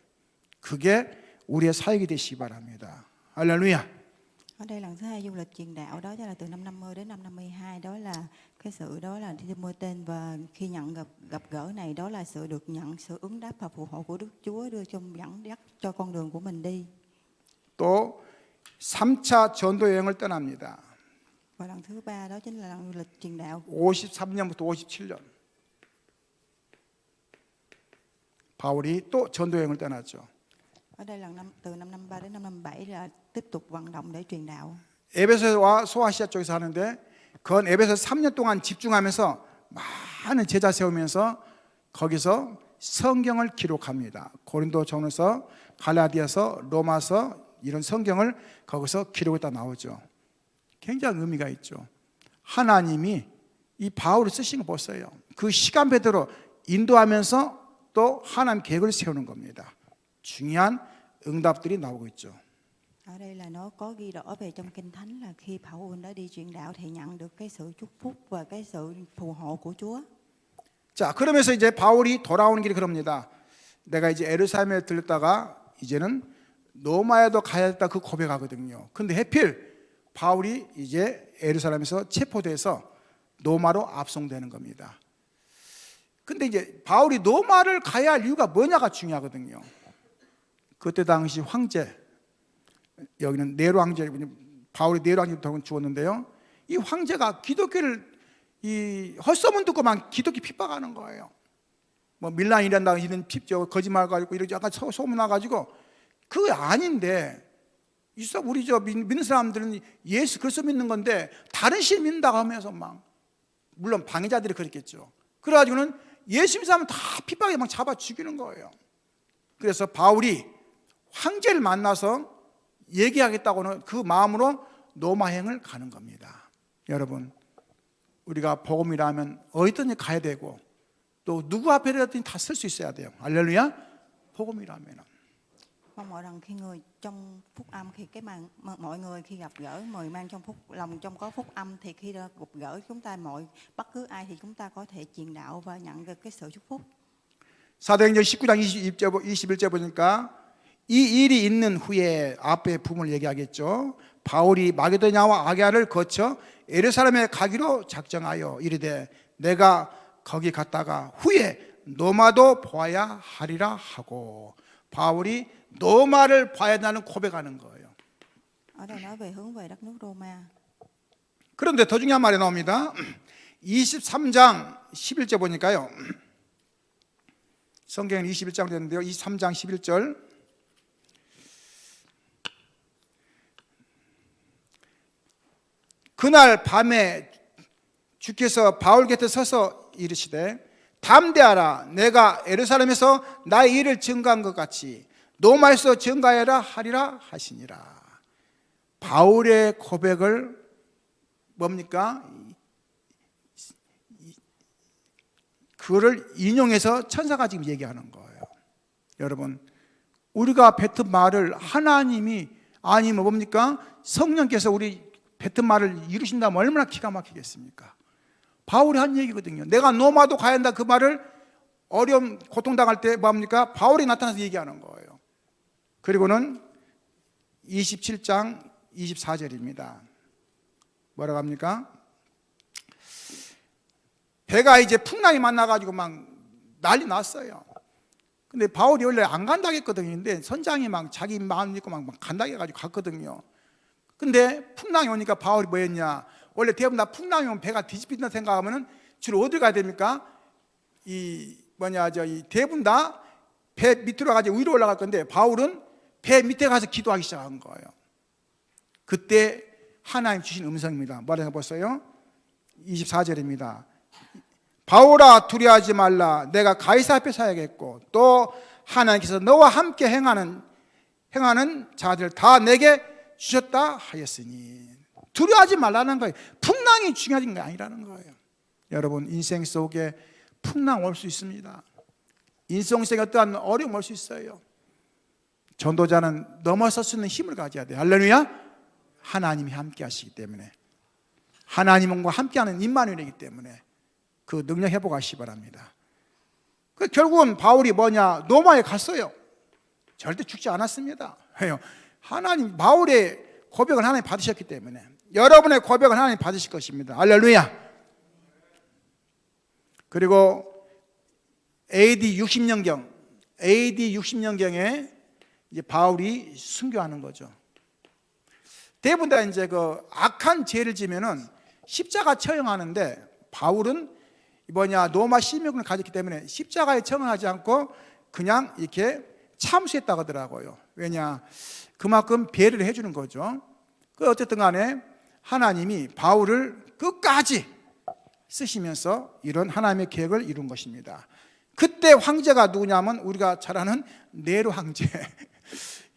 그게 우리의 사역이 되시기 바랍니다. 할렐루야. Ở đây lần thứ hai du lịch truyền đạo đó là từ năm 50 đến năm 52, đó là cái sự đó là đi mua tên, và khi nhận gặp gỡ này đó là sự được nhận sự ứng đáp và phù hộ của Đức Chúa đưa trong dẫn dắt cho con đường của mình đi. 또 3차 전도 여행을 떠납니다. Và lần thứ ba đó chính là lần du lịch truyền đạo 53년부터 57년. 바울이 또 전도 여행을 떠났죠. Ở đây từ năm 53 đến năm 57 là tiếp tục vận động để truyền đạo. 에베소와 소아시아 쪽에서 하는데 그건 에베소 3년 동안 집중하면서 많은 제자 세우면서 거기서 성경을 기록합니다. 고린도전서, 갈라디아서, 로마서 이런 성경을 거기서 기록했다 나오죠. 굉장히 의미가 있죠. 하나님이 이 바울을 쓰신 거 보세요. 그 시간표대로 인도하면서 또 하나님 계획을 세우는 겁니다. 중요한 응답들이 나오고 있죠. Ở đây là nó có ghi rõ về trong Kinh Thánh là khi Phaolô đã đi truyền đạo thì nhận được cái sự chúc phúc và cái sự phù hộ của Chúa. 자, 그러면서 이제 바울이 돌아오는 길이 그럽니다. 내가 이제 예루살렘에 들렸다가 이제는 로마에도 가야겠다 그 고백하거든요. 근데 하필 바울이 이제 예루살렘에서 체포돼서 로마로 압송되는 겁니다. 근데 이제 바울이 로마를 가야 할 이유가 뭐냐가 중요하거든요. 그때 당시 황제, 여기는 네로 황제, 바울이 네로 황제부터 죽었는데요. 이 황제가 기독교를 이 헛소문 듣고만 기독교 핍박하는 거예요. 뭐 밀란이란다 이런 거짓말 가지고 이렇게 약간 소문 나가지고 그게 아닌데, 우리 믿는 사람들은 예수 그리스도 믿는 건데 다른 신 믿는다고 하면서 막, 물론 방해자들이 그랬겠죠. 그래가지고는 예수 믿는 사람은 다 핍박에 막 잡아 죽이는 거예요. 그래서 바울이 황제를 만나서 얘기하겠다고는 그 마음으로 로마행을 가는 겁니다. 여러분, 우리가 복음이라면 어디든지 가야 되고 또 누구 앞에라든지 다 쓸 수 있어야 돼요. 할렐루야. 복음이라면. Mong mọi lần khi người trong phúc âm, khi mọi người khi gặp gỡ người mang trong phúc lòng trong có phúc âm, thì khi gặp gỡ chúng ta bất cứ ai thì chúng ta có thể truyền đạo và nhận được cái sự chúc phúc. 사도행전 19장 21절 보니까 이 일이 있는 후에 앞에 부분을 얘기하겠죠. 바울이 마게도냐와 아게아를 거쳐 예루살렘에 가기로 작정하여 이르되 내가 거기 갔다가 후에 로마도 보아야 하리라 하고, 바울이 로마를 봐야 한다는 고백하는 거예요. Ở đây nói về hướng về đất nước Roma. 그런데 더 중요한 말이 나옵니다. 23장 11절 보니까요. 성경은 21장 되는데요. 23장 11절. 그날 밤에 주께서 바울 곁에 서서 이르시되 담대하라. 내가 예루살렘에서 나의 일을 증거한 것 같이 로마에서 증거하여라 하리라 하시니라. 바울의 고백을 뭡니까? 그거를 인용해서 천사가 지금 얘기하는 거예요. 여러분, 우리가 뱉은 말을 하나님이 아니면 뭡니까? 성령께서 우리 뱉은 말을 이루신다면 얼마나 기가 막히겠습니까? 바울이 한 얘기거든요. 내가 로마도 가야 한다 그 말을 어려움, 고통당할 때 뭡니까? 바울이 나타나서 얘기하는 거예요. 그리고는 27장 24절입니다. 뭐라고 합니까? 배가 이제 풍랑이 만나가지고 막 난리 났어요. 근데 바울이 원래 안 간다고 했거든요. 근데 선장이 막 자기 마음 믿고 막 간다고 해가지고 갔거든요. 근데 풍랑이 오니까 바울이 뭐 했냐? 원래 대부분 다 풍랑이 오면 배가 뒤집힌다 생각하면은 주로 어디 가야 됩니까? 이 대부분 다 배 밑으로 가지 위로 올라갈 건데 바울은 배 밑에 가서 기도하기 시작한 거예요. 그때 하나님 주신 음성입니다. 뭐라고 보세요? 24절입니다. 바울아 두려워하지 말라. 내가 가이사 앞에 서야겠고 또 하나님께서 너와 함께 행하는 자들 다 내게 주셨다 하였으니. 두려워하지 말라는 거예요. 풍랑이 중요한 게 아니라는 거예요. 여러분, 인생 속에 풍랑 올 수 있습니다. 인생 속에 어떠한 어려움 올 수 있어요. 전도자는 넘어설 수 있는 힘을 가져야 돼요. 할렐루야. 하나님이 함께 하시기 때문에, 하나님과 함께하는 임마누엘이기 때문에 그 능력 회복하시기 바랍니다. 결국은 바울이 로마에 갔어요. 절대 죽지 않았습니다. 왜요? 하나님, 바울의 고백을 하나님 받으셨기 때문에 여러분의 고백을 하나님 받으실 것입니다. 할렐루야. 그리고 AD 60년경에 이제 바울이 순교하는 거죠. 대부분 다 이제 그 악한 죄를 지면은 십자가 처형하는데 바울은 로마 시민권을 가졌기 때문에 십자가에 처형하지 않고 그냥 이렇게 참수했다고 하더라고요. 왜냐? 그만큼 배려를 해주는 거죠. 어쨌든 간에 하나님이 바울을 끝까지 쓰시면서 이런 하나님의 계획을 이룬 것입니다. 그때 황제가 누구냐면 우리가 잘 아는 네로 황제.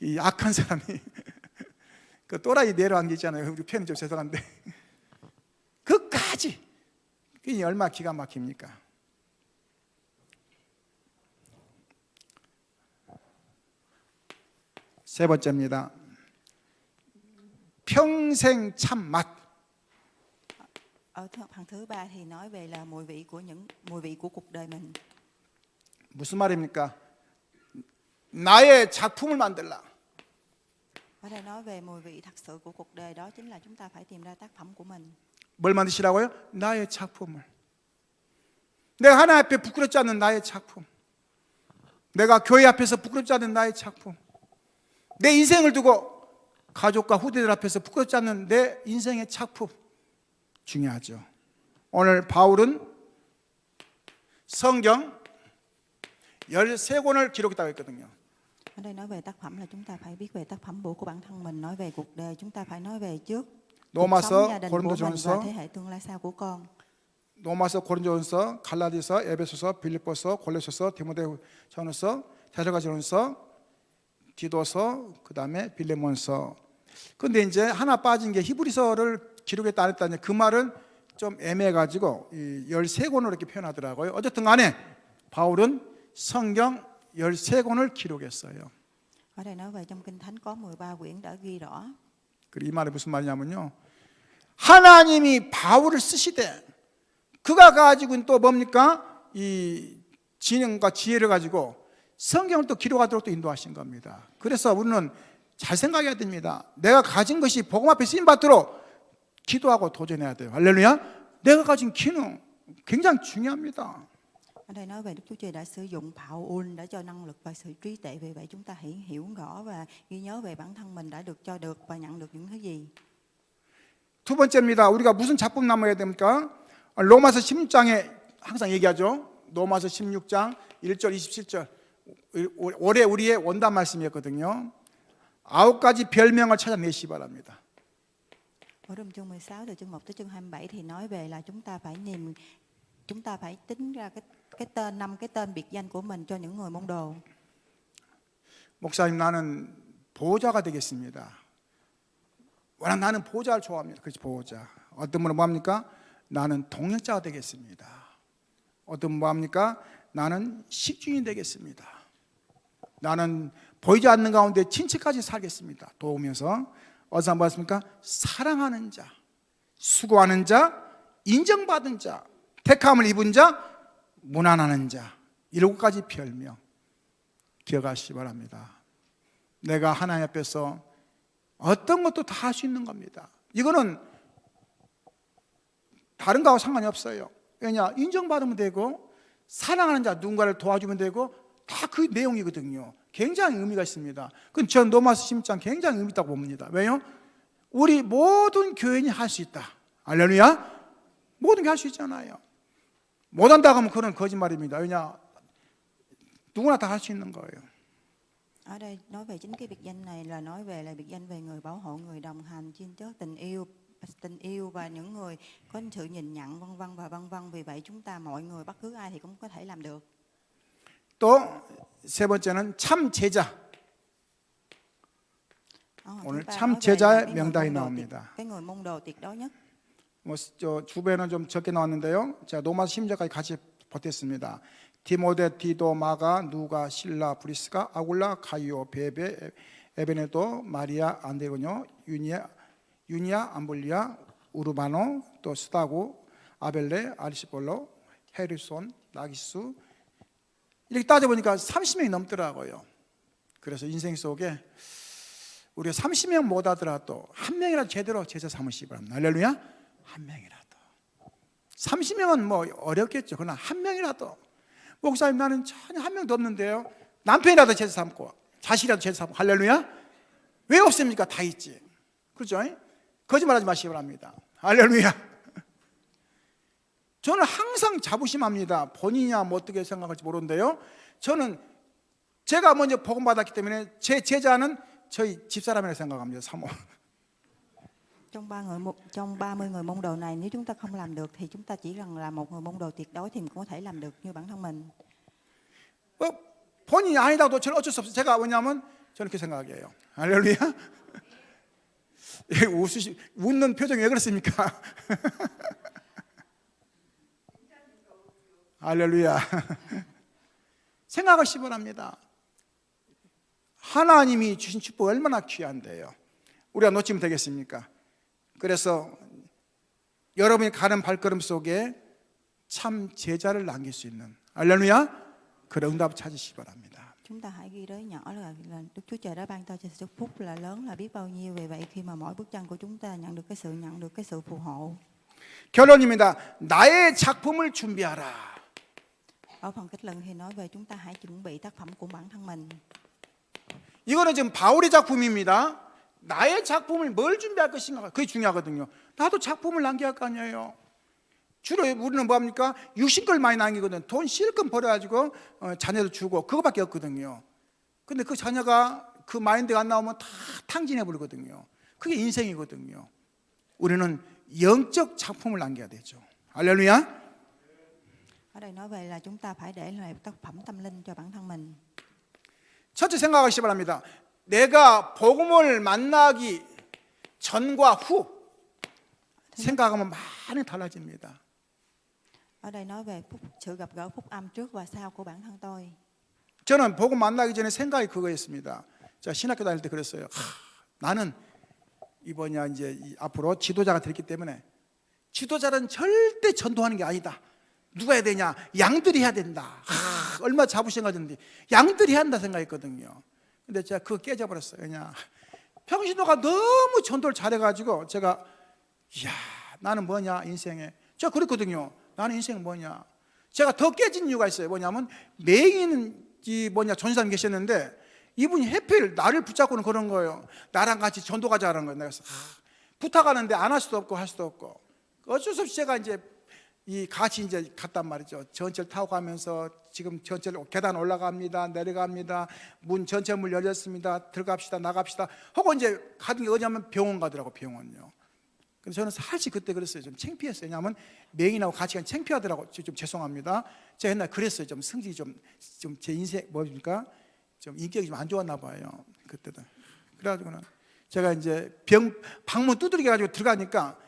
이 악한 사람이 그 또라이 네로 황제 있잖아요. 우리 표현이 좀 죄송한데 끝까지. 그게 얼마나 기가 막힙니까? 세 번째입니다. 평생 참맛. Ở phần thứ ba thì nói về là mùi vị của cuộc đời mình. 무슨 말입니까? 나의 작품을 만들라. Ở đây nói về mùi vị thật sự của cuộc đời, đó chính là chúng ta phải tìm ra tác phẩm của mình. 뭘 만드시라고요? 나의 작품을. 내가 하나님 앞에 부끄럽지 않는 나의 작품. 내가 교회 앞에서 부끄럽지 않는 나의 작품. 내 인생을 두고 가족과 후대들 앞에서 부끄럽지 않는 내 인생의 작품. 중요하죠. 오늘 바울은 성경 13권을 기록했다고 했거든요. Ở đây nói về tác phẩm là chúng ta phải biết về tác phẩm của bản thân mình, nói về cuộc đời, chúng ta phải nói về trước cuộc sống gia đình của mình và thế hệ tương lai sau của con. 로마서, 고린도전서, 갈라디아서, 에베소서, 빌립보서, 골로새서, 디모데전서, 데살로니가전서, 디도서, 그다음에 빌레몬서. 근데 이제 하나 빠진 게 히브리서를 기록했다 안 했다. 그 말은 좀 애매해가지고 13권으로 이렇게 표현하더라고요. 어쨌든 간에 바울은 성경 13권을 기록했어요. Ở đây nói về trong Kinh Thánh có 13 quyển đã ghi rõ. 이 말이 무슨 말이냐면요. 하나님이 바울을 쓰시되 그가 가지고 또 뭡니까? 이 지능과 지혜를 가지고 성경을 또 기록하도록 또 인도하신 겁니다. 그래서 우리는 잘 생각해야 됩니다. 내가 가진 것이 복음 앞에 쓰임 받도록 기도하고 도전해야 돼요. 할렐루야. 내가 가진 기능 굉장히 중요합니다. Ở đây nói về Đức Chúa Trời đã sử dụng Paul đã cho năng lực và sự trí tuệ, vì vậy chúng ta hãy hiểu rõ và ghi nhớ về bản thân mình đã được cho được và nhận được những thứ gì. 두 번째입니다. 우리가 무슨 작품 남아야 됩니까? 로마서 16장에 항상 얘기하죠. 로마서 16장 1절 27절 올해 우리의 원단 말씀이었거든요. 9가지 별명을 찾아내시기 바랍니다. Ở trong chương 16 từ chương 1 tới chương 27 thì nói về là chúng ta phải tính ra cái tên 5 cái tên biệt danh của mình cho những người môn đồ. 목사님 나는 보호자가 되겠습니다. 워낙 나는 보호자를 좋아합니다. 그렇지 보호자. 어떤 분은 뭐합니까? 나는 동역자가 되겠습니다. 어떤 분은 뭐합니까? 나는 식주인이 되겠습니다. 나는 보이지 않는 가운데 친척까지 살겠습니다. 도우면서 어디서 봤습니까? 사랑하는 자, 수고하는 자, 인정받은 자, 택함을 입은 자, 무난하는 자, 7가지 별명 기억하시기 바랍니다. 내가 하나님 앞에서 어떤 것도 다 할 수 있는 겁니다. 이거는 다른 거하고 상관이 없어요. 왜냐? 인정받으면 되고 사랑하는 자, 누군가를 도와주면 되고 다 그 내용이거든요. 굉장히 의미가 있습니다. 그건 전 로마서 16장 굉장히 의미 있다고 봅니다. 왜요? 우리 모든 교인이 할 수 있다. 할렐루야. 모든 게 할 수 있잖아요. 못한다고 하면 그건 거짓말입니다. 왜냐? 누구나 다 할 수 있는 거예요. Ở đây nói về chính cái biệt danh này là nói về là biệt danh về người bảo hộ, người đồng hành, chuyên chớ tình yêu và những người có sự nhìn nhận vân vân và vân vân. Vì vậy chúng ta mọi người bất cứ ai thì cũng có thể làm được. 또 세 번째는 참 제자. 오늘 참 제자의 명단이 나옵니다. cái người môn đồ tuyệt đối nhất. 저 주변은 좀 적게 나왔는데요. 제가 로마서 16절까지 같이 보탰습니다. 디모데, 디도, 마가, 누가, 실라, 브리스가, 아굴라, 가이오, 베베, 에베네도, 마리아, 안데고뇨, 유니아, 암볼리아, 우르바노, 또 스타고, 아벨레, 아리스볼로, 헤르손, 나기스. 이렇게 따져보니까 30명이 넘더라고요. 그래서 인생 속에 우리가 30명 못 하더라도 한 명이라도 제대로 제자 삼으시기 바랍니다. 할렐루야. 한 명이라도. 30명은 뭐 어렵겠죠. 그러나 한 명이라도. 목사님 나는 전혀 한 명도 없는데요. 남편이라도 제자 삼고 자식이라도 제자 삼고. 할렐루야. 왜 없습니까? 다 있지. 그렇죠? 거짓말하지 마시기 바랍니다. 할렐루야. 저는 항상 자부심합니다. 본인이야 뭐 어떻게 생각할지 모르는데요. 저는 제가 먼저 복음 받았기 때문에 제 제자는 저희 집사람이라고 생각합니다. 사모. Trong 30 người môn đồ này, nếu chúng ta không làm được thì chúng ta chỉ rằng là một người môn đồ tuyệt đối thì cũng có thể làm được như bản thân mình. 본인이 아니라도 저는 어쩔 수 없어요. 제가 뭐냐면 저는 그렇게 생각해요. 할렐루야. 웃는 표정이 왜 그렇습니까? 할렐루야. 생각하시기 바랍니다. 하나님이 주신 축복이 얼마나 귀한데요. 우리가 놓치면 되겠습니까? 그래서 여러분이 가는 발걸음 속에 참 제자를 남길 수 있는, 할렐루야, 그런 응답을 찾으시기 바랍니다. Chúng ta hãy ghi đấy nhỏ là Đức Chúa Trời đã ban cho chúc phúc là lớn là biết bao nhiêu. Vì vậy khi mà mỗi bước chân của chúng ta nhận được cái sự phù hộ. 결론입니다. 나의 작품을 준비하라. Ở phần kết luận thì nói về chúng ta hãy chuẩn bị tác phẩm của bản thân mình. 이거는 지금 바울의 작품입니다. 나의 작품을 뭘 준비할 것인가, 그게 중요하거든요. 나도 작품을 남겨야 할 거 아니에요. 주로 우리는 뭐합니까? 육신 걸 많이 남기거든요. 돈 실컷 벌어가지고 자녀들 주고 그거밖에 없거든요. 근데 그 자녀가 그 마인드가 안 나오면 다 탕진해 버리거든요. 그게 인생이거든요. 우리는 영적 작품을 남겨야 되죠. 할렐루야. Ở đây nói về là chúng ta phải để lại tác phẩm tâm linh cho bản thân mình. 첫째 생각하시기 바랍니다. 내가 복음을 만나기 전과 후 생각하면 많이 달라집니다. Ở đây nói về sự gặp gỡ phúc âm trước và sau của bản thân tôi. 저는 복음 만나기 전에 생각이 그거였습니다. 제가 신학교 다닐 때 그랬어요. 나는 이번이야 이제 앞으로 지도자가 됐기 때문에 지도자는 절대 전도하는 게 아니다. 누가 해야 되냐? 양들이 해야 된다. 얼마 자부심 가졌는데 양들이 해야 한다 생각했거든요. 근데 제가 그거 깨져버렸어요. 그냥 평신도가 너무 전도를 잘해가지고 제가 이야 나는 뭐냐 인생에. 제가 그랬거든요. 나는 인생 뭐냐. 제가 더 깨진 이유가 있어요. 뭐냐면 맹인이 뭐냐 전사님 계셨는데 이분이 해필 나를 붙잡고는 그런 거예요. 나랑 같이 전도 가자라는 거예요. 그래서 부탁하는데 안 할 수도 없고 할 수도 없고 어쩔 수 없이 제가 이제 같이 이제 갔단 말이죠. 전철 타고 가면서 지금 전철 계단 올라갑니다. 내려갑니다. 전철 문 열렸습니다. 들어갑시다. 나갑시다. 하고 이제 가는 게 어디냐면 병원 가더라고. 병원요. 그래서 저는 사실 그때 그랬어요. 좀 창피했어요. 왜냐하면 맹인하고 같이 가면 창피하더라고. 좀 죄송합니다. 제가 옛날 그랬어요. 좀 성질이 좀 제 인생 뭡니까? 좀 인격이 좀 안 좋았나 봐요. 그때도. 그래가지고는 제가 이제 방문 두드리게 가지고 들어가니까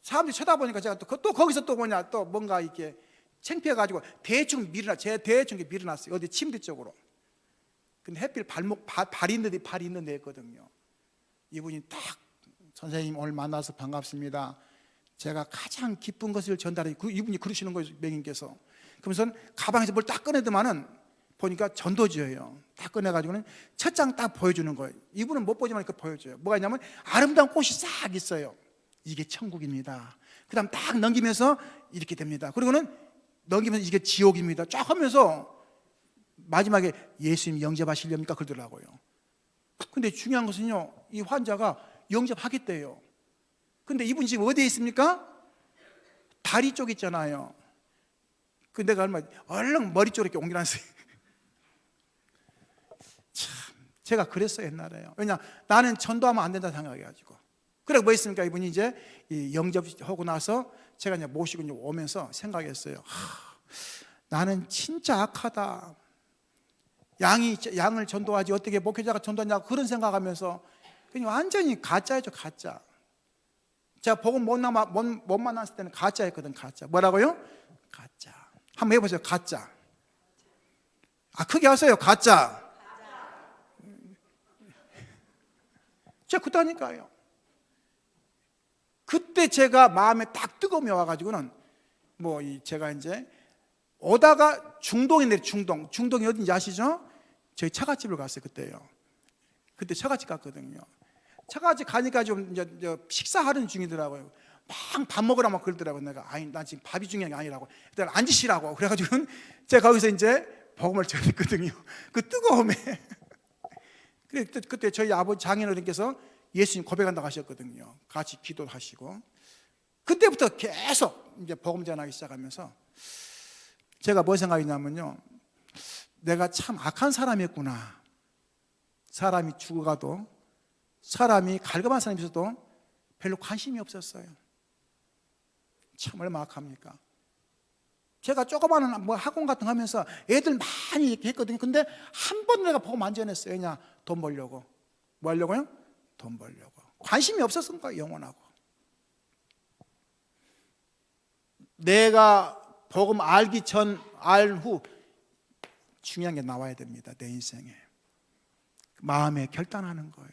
사람들이 쳐다보니까 제가 또 거기서 또 뭐냐 또 뭔가 이렇게 창피해가지고 대충 밀어놨어요. 어디 침대 쪽으로. 근데 햇빛 발이 있는 데였거든요. 이분이 딱 선생님 오늘 만나서 반갑습니다. 제가 가장 기쁜 것을 전달해. 이분이 그러시는 거예요, 맹인께서. 그러면서 가방에서 뭘 딱 꺼내더만은 보니까 전도지예요. 딱 꺼내가지고는 첫 장 딱 보여주는 거예요. 이분은 못 보지만 이렇게 보여줘요. 뭐가 있냐면 아름다운 꽃이 싹 있어요. 이게 천국입니다. 그 다음 딱 넘기면서 이렇게 됩니다. 그리고는 넘기면서 이게 지옥입니다. 쫙 하면서 마지막에 예수님 영접하시렵니까? 그러더라고요. 근데 중요한 것은요, 이 환자가 영접하겠대요. 근데 이분 지금 어디에 있습니까? 다리 쪽 있잖아요. 근데 내가 얼른 머리 쪽으로 이렇게 옮겨놨어요. 참, 제가 그랬어요, 옛날에요. 왜냐, 나는 전도하면 안 된다 생각해가지고. 그래, 뭐 했습니까? 이분이 이제 영접하고 나서 제가 이제 모시고 이제 오면서 생각했어요. 나는 진짜 악하다. 양을 전도하지 어떻게 목회자가 전도하냐고 그런 생각하면서 그냥 완전히 가짜였죠, 가짜. 제가 복음 못 만났을 때는 가짜였거든, 가짜. 뭐라고요? 가짜. 한번 해보세요, 가짜. 크게 하세요, 가짜. 제가 그렇다니까요. 그때 제가 마음에 딱 뜨거움이 와가지고는 제가 이제 오다가 중동인데 중동이 어딘지 아시죠? 저희 처갓집을 갔어요, 그때요. 그때 처갓집 갔거든요. 처갓집 가니까 좀 이제 식사하는 중이더라고요. 막 밥 먹으라 막 그러더라고요. 내가 나 지금 밥이 중요한 게 아니라고. 일단 앉으시라고. 그래가지고는 제가 거기서 이제 복음을 전했거든요. 그 뜨거움에. 그때 저희 아버지 장인어른께서 예수님 고백한다고 하셨거든요. 같이 기도도 하시고. 그때부터 계속 이제 복음 전하기 시작하면서 제가 뭐 생각했냐면요, 내가 참 악한 사람이었구나. 사람이 죽어가도, 사람이 갈급한 사람이 있어도 별로 관심이 없었어요. 참 얼마나 악합니까? 제가 조그마한 학원 같은 거 하면서 애들 많이 이렇게 했거든요. 근데 한 번 내가 복음 안 전했어요. 왜냐? 돈 벌려고. 뭐 하려고요? 돈 벌려고. 관심이 없었으니까, 영원하고. 내가 복음 알기 전, 후 중요한 게 나와야 됩니다. 내 인생에. 마음에 결단하는 거예요.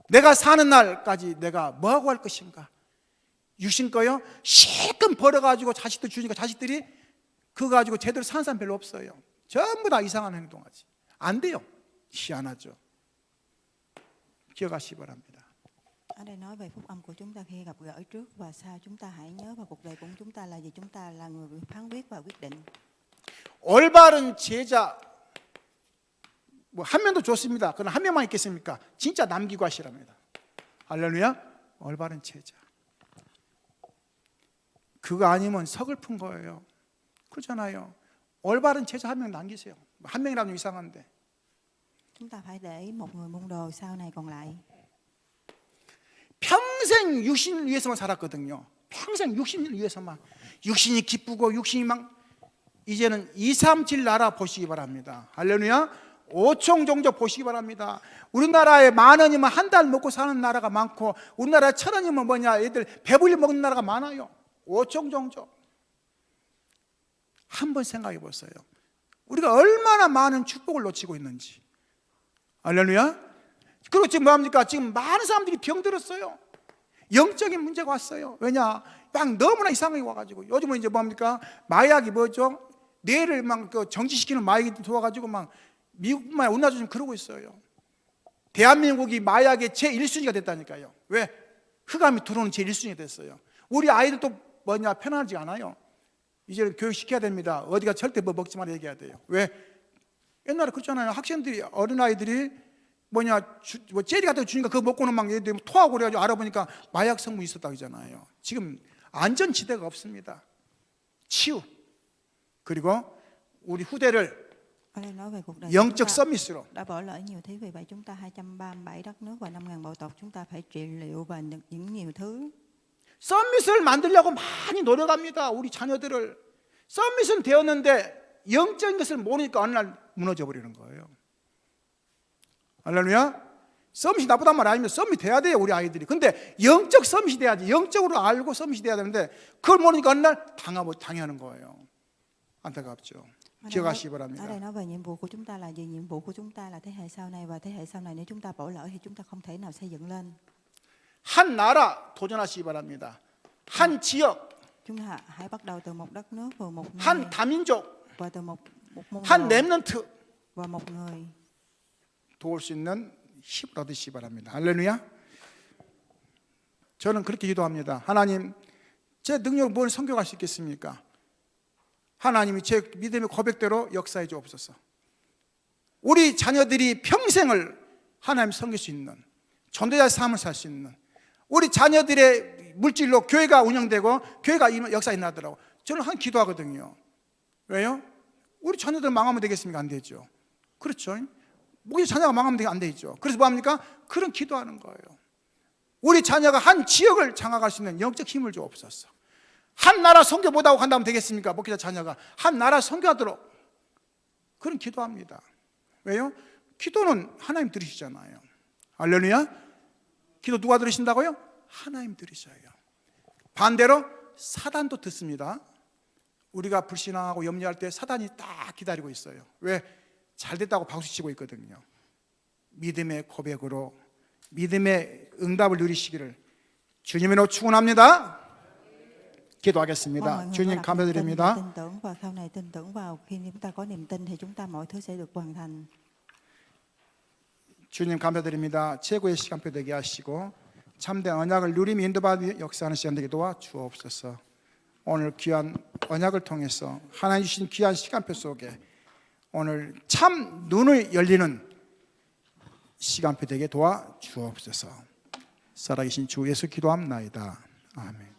내가 사는 날까지 내가 뭐하고 할 것인가? 육신 거요? 실컷 벌어가지고 자식들 주니까 자식들이 그거 가지고 제대로 사는 사람 별로 없어요. 전부 다 이상한 행동하지. 안 돼요. 희한하죠. 기억하시기 바랍니다. Ở đây nói về phúc âm của chúng ta khi gặp gỡ trước và sau, chúng ta hãy nhớ vào cuộc đời của chúng ta là gì? Chúng ta là người phán quyết và quyết định. 올바른 제자, 한 명도 좋습니다. 그러나 한 명만 있겠습니까? 진짜 남기고 하시랍니다. 할렐루야. 올바른 제자. 그거 아니면 서글픈 거예요. 그렇잖아요. 올바른 제자 한 명 남기세요. 한 명이라도 이상한데. Chúng ta phải để một người môn đồ sau này còn lại. 평생 육신을 위해서만 살았거든요. 평생 육신을 위해서만. 육신이 기쁘고 육신이 막, 이제는 2, 3, 7 나라 보시기 바랍니다. 할렐루야. 5총 종족 보시기 바랍니다. 우리나라에 10,000원이면 한 달 먹고 사는 나라가 많고, 우리나라에 1,000원이면 뭐냐, 애들 배불리 먹는 나라가 많아요. 5총 종족. 한번 생각해 보세요. 우리가 얼마나 많은 축복을 놓치고 있는지. 할렐루야. 그리고 지금 뭐합니까? 지금 많은 사람들이 병들었어요. 영적인 문제가 왔어요. 왜냐? 막 너무나 이상하게 와가지고. 요즘은 이제 뭐합니까? 마약이 뭐죠? 뇌를 막 정지시키는 마약이 들어와가지고 막 미국만 우리나라도 지금 그러고 있어요. 대한민국이 마약의 제1순위가 됐다니까요. 왜? 흑암이 들어오는 제1순위가 됐어요. 우리 아이들도 뭐냐, 편안하지 않아요. 이제 교육시켜야 됩니다. 어디가 절대 뭐 먹지 말아 얘기해야 돼요. 왜? 옛날에 그렇잖아요. 학생들이, 어린아이들이 뭐냐, 젤리 같은 거 주니까 그거 먹고는 막 얘들 토하고 그래가지고 알아보니까 마약 성분이 있었다고 하잖아요. 지금 안전지대가 없습니다. 치유. 그리고 우리 후대를 Ở đây nói về cuộc đời 영적 chúng ta 서밋으로. đã bỏ lỡ nhiều thứ. Vì vậy chúng ta 237 đất nước và 5.000 bộ tộc, chúng ta phải trị liệu và những nhiều thứ. 썸밋을 만들려고 많이 노력합니다. 우리 자녀들을. 썸밋은 되었는데 영적인 것을 모르니까 어느 날 무너져 버리는 거예요. 할렐루야. 썸밋이 나쁘단 말 아니면 썸밋 돼야 돼요, 우리 아이들이. 근데 영적 썸밋이 돼야지. 영적으로 알고 썸밋이 돼야 되는데 그걸 모르니까 어느 날 당하는 거예요. 안타깝죠. 기억하시기 바랍니다. Ở đây nói về nhiệm vụ của chúng ta là gì? Nhiệm vụ của chúng ta là thế hệ sau này, và thế hệ sau này nếu chúng ta bỏ lỡ thì chúng ta không thể nào xây dựng lên. 한 나라 도전하시기 바랍니다. 한 지역, Chúng ta hãy bắt đầu từ một đất nước và một nơi, 한 다민족, và từ một môn 한 đồ 렘넌트 và một người. 도울 수 있는 힘을 얻으시기 바랍니다. 할렐루야. 저는 그렇게 기도합니다. 하나님, 제 능력을 뭘 성교할 수 있겠습니까? 하나님이 제 믿음의 고백대로 역사해 주옵소서. 우리 자녀들이 평생을 하나님 섬길 수 있는 전도자의 삶을 살 수 있는, 우리 자녀들의 물질로 교회가 운영되고 교회가 역사에 나더라고. 저는 한 기도하거든요. 왜요? 우리 자녀들 망하면 되겠습니까? 안 되죠. 그렇죠. 우리 자녀가 망하면 안 되죠. 그래서 뭐합니까? 그런 기도하는 거예요. 우리 자녀가 한 지역을 장악할 수 있는 영적 힘을 주옵소서. 한 나라 선교 못하고 간다면 되겠습니까? 목회자 자녀가 한 나라 선교하도록 그런 기도합니다. 왜요? 기도는 하나님 들으시잖아요. 할렐루야. 기도 누가 들으신다고요? 하나님 들으셔요. 반대로 사단도 듣습니다. 우리가 불신앙하고 염려할 때 사단이 딱 기다리고 있어요. 왜? 잘 됐다고 박수치고 있거든요. 믿음의 고백으로 믿음의 응답을 누리시기를 주님으로 축원합니다. 기도하겠습니다. 주님 감사드립니다. Tin tưởng và sau này tin tưởng vào khi chúng ta có niềm tin thì chúng ta mọi thứ sẽ được hoàn thành. 주님 감사드립니다. 최고의 시간표 되게 하시고 참된 언약을 누리며 인도받는 역사하는 시간 되게 도와주옵소서. 오늘 귀한 언약을 통해서 하나님 주신 귀한 시간표 속에 오늘 참 눈을 열리는 시간표 되게 도와주옵소서. 살아계신 주 예수 기도합나이다. 아멘.